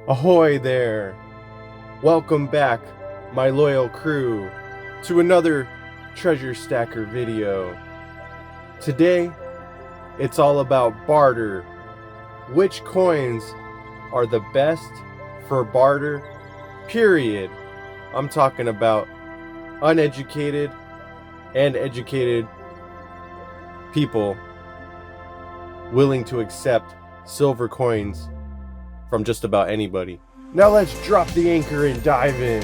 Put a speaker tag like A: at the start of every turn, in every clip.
A: Ahoy there! Welcome back, my loyal crew, to another Treasure Stacker video. Today, it's all about barter. Which coins are the best for barter? Period. I'm talking about uneducated and educated people willing to accept silver coins from just about anybody. Now let's drop the anchor and dive in.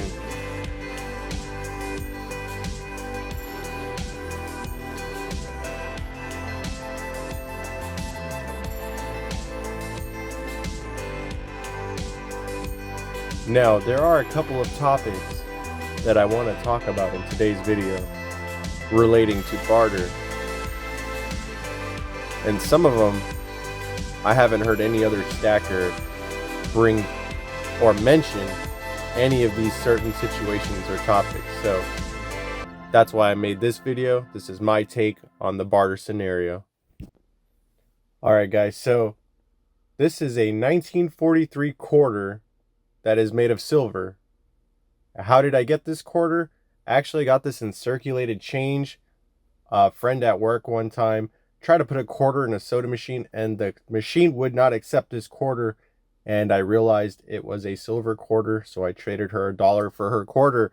A: Now, there are a couple of topics that I want to talk about in today's video relating to barter. And some of them I haven't heard any other stacker bring or mention any of these certain situations or topics. So that's why I made this video. This is my take on the barter scenario. Alright guys, so this is a 1943 quarter that is made of silver. How did I get this quarter? I actually got this in circulated change. A friend at work one time tried to put a quarter in a soda machine and the machine would not accept this quarter, and I realized it was a silver quarter, so I traded her $1 for her quarter.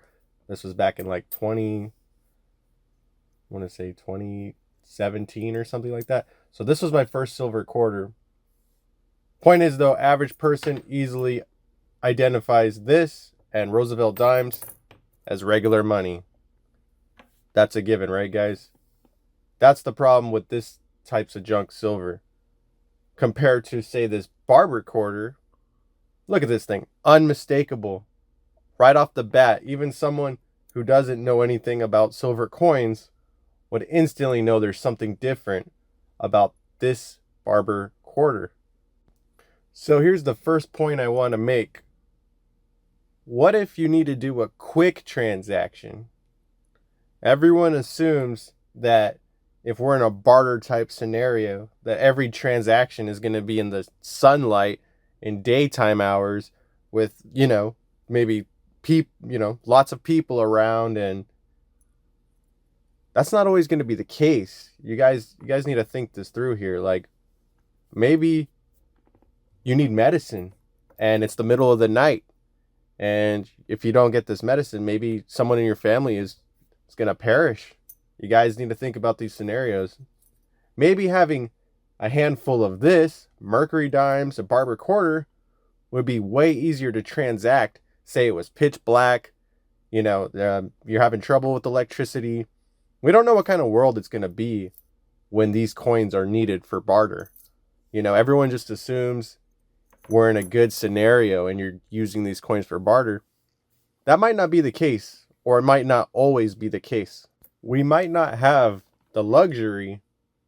A: This was back in like 2017 or something like that. So this was my first silver quarter. Point is though, average person easily identifies this and Roosevelt dimes as regular money. That's a given, right guys? That's the problem with this types of junk silver. Compared to, say, this Barber quarter, look at this thing. Unmistakable. Right off the bat, even someone who doesn't know anything about silver coins would instantly know there's something different about this Barber quarter. So here's the first point I want to make. What if you need to do a quick transaction? Everyone assumes that if we're in a barter type scenario, that every transaction is going to be in the sunlight in daytime hours with, maybe lots of people around, and that's not always going to be the case. You guys need to think this through here. Like, maybe you need medicine and it's the middle of the night, and if you don't get this medicine, maybe someone in your family is going to perish. You guys need to think about these scenarios. Maybe having a handful of this, Mercury dimes, a Barber quarter, would be way easier to transact. Say it was pitch black, you're having trouble with electricity. We don't know what kind of world it's going to be when these coins are needed for barter. Everyone just assumes we're in a good scenario and you're using these coins for barter. That might not be the case, or it might not always be the case. We might not have the luxury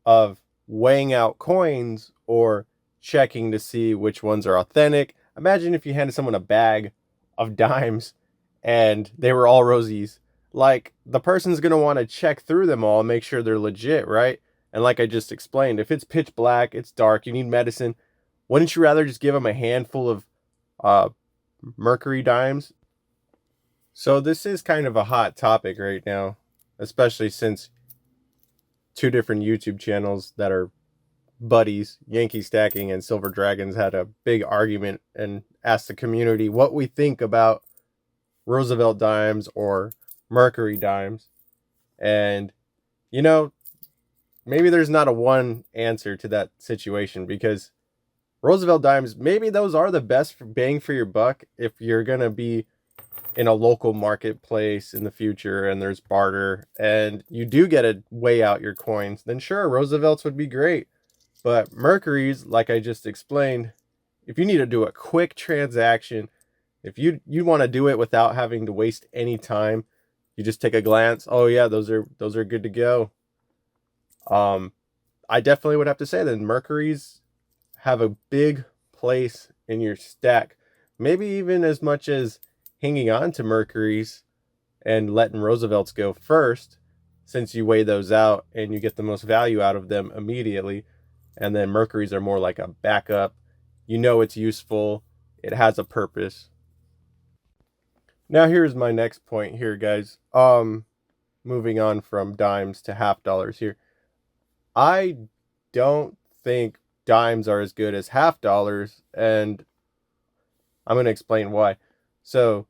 A: of weighing out coins or checking to see which ones are authentic. Imagine if you handed someone a bag of dimes and they were all rosies. Like, the person's going to want to check through them all and make sure they're legit, right? And like I just explained, if it's pitch black, it's dark, you need medicine, wouldn't you rather just give them a handful of Mercury dimes? So this is kind of a hot topic right now, especially since two different YouTube channels that are buddies, Yankee Stacking and Silver Dragons, had a big argument and asked the community what we think about Roosevelt dimes or Mercury dimes. And, maybe there's not a one answer to that situation, because Roosevelt dimes, maybe those are the best for bang for your buck if you're going to be in a local marketplace in the future and there's barter and you do get to weigh out your coins. Then sure, Roosevelt's would be great. But Mercury's, like I just explained, if you need to do a quick transaction, if you want to do it without having to waste any time, you just take a glance. Oh yeah, those are good to go. I definitely would have to say that Mercury's have a big place in your stack. Maybe even as much as hanging on to Mercury's and letting Roosevelt's go first, since you weigh those out and you get the most value out of them immediately. And then Mercury's are more like a backup. It's useful. it has a purpose. Now here's my next point here, guys. Moving on from dimes to half dollars here. I don't think dimes are as good as half dollars, and I'm going to explain why. So,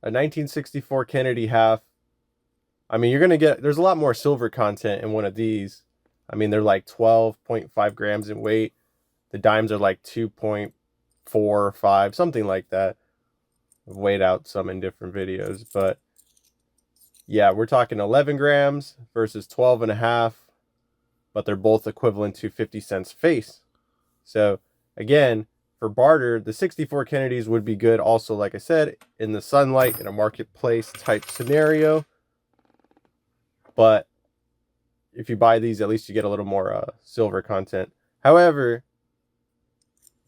A: a 1964 Kennedy half, I mean, you're going to get, there's a lot more silver content in one of these. I mean, they're like 12.5 grams in weight. The dimes are like 2.4 or 5, something like that. I've weighed out some in different videos, but yeah, we're talking 11 grams versus 12 and a half, but they're both equivalent to 50 cents face. So again, for barter, the 64 Kennedys would be good also, like I said, in the sunlight, in a marketplace type scenario. But if you buy these, at least you get a little more silver content. However,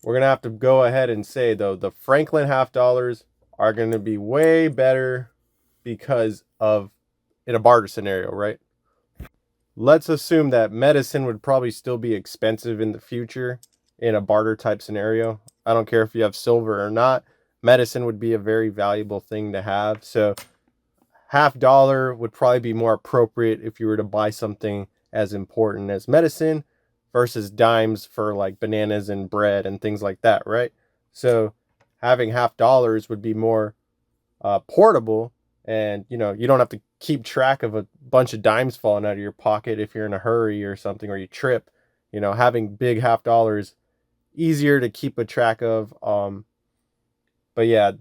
A: we're going to have to go ahead and say, though, the Franklin half dollars are going to be way better because of, in a barter scenario, right? Let's assume that medicine would probably still be expensive in the future in a barter type scenario. I don't care if you have silver or not. Medicine would be a very valuable thing to have. So half dollar would probably be more appropriate if you were to buy something as important as medicine versus dimes for like bananas and bread and things like that, right? So having half dollars would be more portable, and you don't have to keep track of a bunch of dimes falling out of your pocket if you're in a hurry or something, or you trip. Having big half dollars easier to keep a track of. But yeah,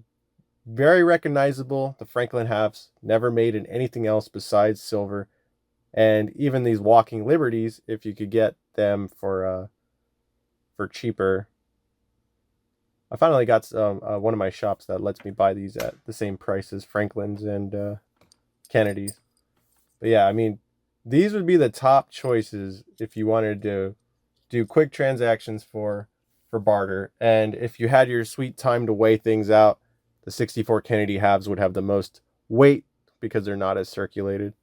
A: very recognizable. The Franklin halves, never made in anything else besides silver. And even these walking liberties, if you could get them for cheaper. I finally got one of my shops that lets me buy these at the same price as Franklin's and Kennedy's. But yeah, I mean, these would be the top choices if you wanted to do quick transactions for barter. And if you had your sweet time to weigh things out, the 64 Kennedy halves would have the most weight because they're not as circulated.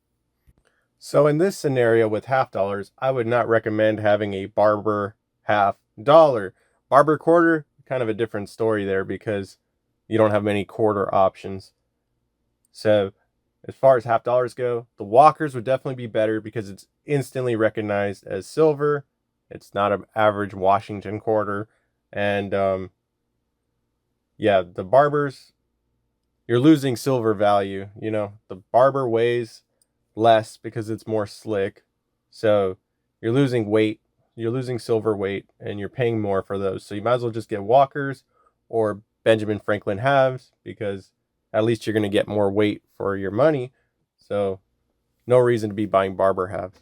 A: So in this scenario with half dollars, I would not recommend having a barber half dollar. Barber quarter, kind of a different story there because you don't have many quarter options. So as far as half dollars go, the Walkers would definitely be better because it's instantly recognized as silver. It's not an average Washington quarter. And yeah, the Barbers, you're losing silver value. The Barber weighs less because it's more slick. So you're losing weight, you're losing silver weight, and you're paying more for those. So you might as well just get Walkers or Benjamin Franklin halves because at least you're going to get more weight for your money. So no reason to be buying barber halves.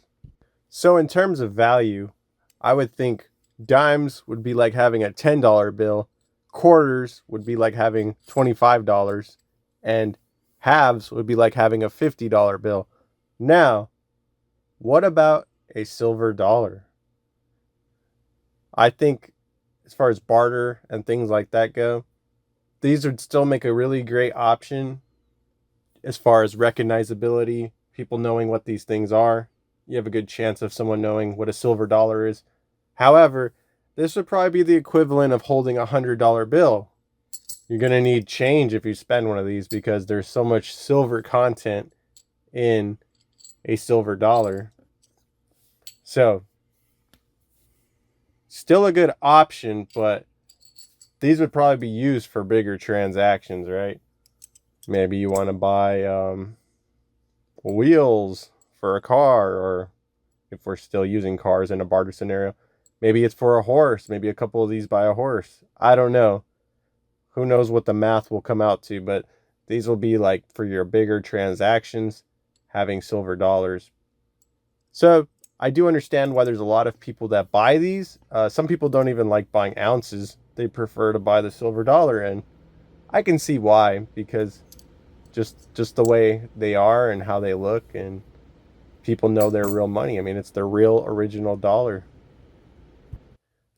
A: So in terms of value, I would think dimes would be like having a $10 bill, quarters would be like having $25, and halves would be like having a $50 bill. Now, what about a silver dollar? I think as far as barter and things like that go, these would still make a really great option as far as recognizability, people knowing what these things are. You have a good chance of someone knowing what a silver dollar is. However, this would probably be the equivalent of holding a $100 bill. You're going to need change if you spend one of these because there's so much silver content in a silver dollar. So, still a good option, but these would probably be used for bigger transactions, right? Maybe you want to buy wheels for a car, or if we're still using cars in a barter scenario, maybe it's for a horse. Maybe a couple of these buy a horse. I don't know. Who knows what the math will come out to, but these will be like for your bigger transactions, having silver dollars. So I do understand why there's a lot of people that buy these. Some people don't even like buying ounces. They prefer to buy the silver dollar, and I can see why, because just the way they are and how they look, and people know they're real money. I mean, it's the real original dollar.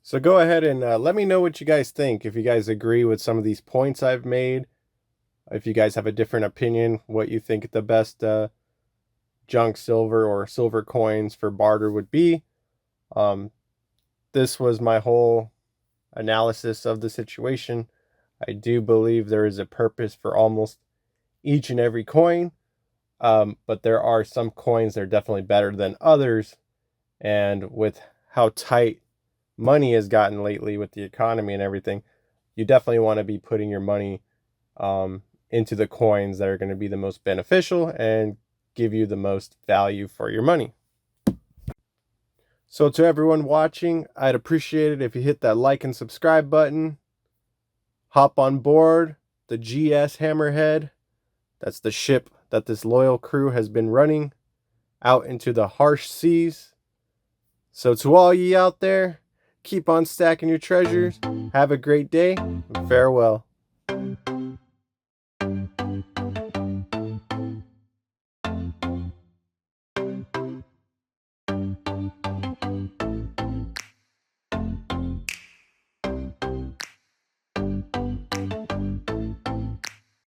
A: So go ahead and let me know what you guys think. If you guys agree with some of these points I've made, if you guys have a different opinion, what you think the best junk silver or silver coins for barter would be. This was my whole analysis of the situation. I do believe there is a purpose for almost each and every coin, but there are some coins that are definitely better than others. And with how tight money has gotten lately with the economy and everything, you definitely want to be putting your money into the coins that are going to be the most beneficial and give you the most value for your money. So to everyone watching, I'd appreciate it if you hit that like and subscribe button. Hop on board the GS Hammerhead. That's the ship that this loyal crew has been running out into the harsh seas. So to all ye out there, keep on stacking your treasures. Have a great day, and farewell.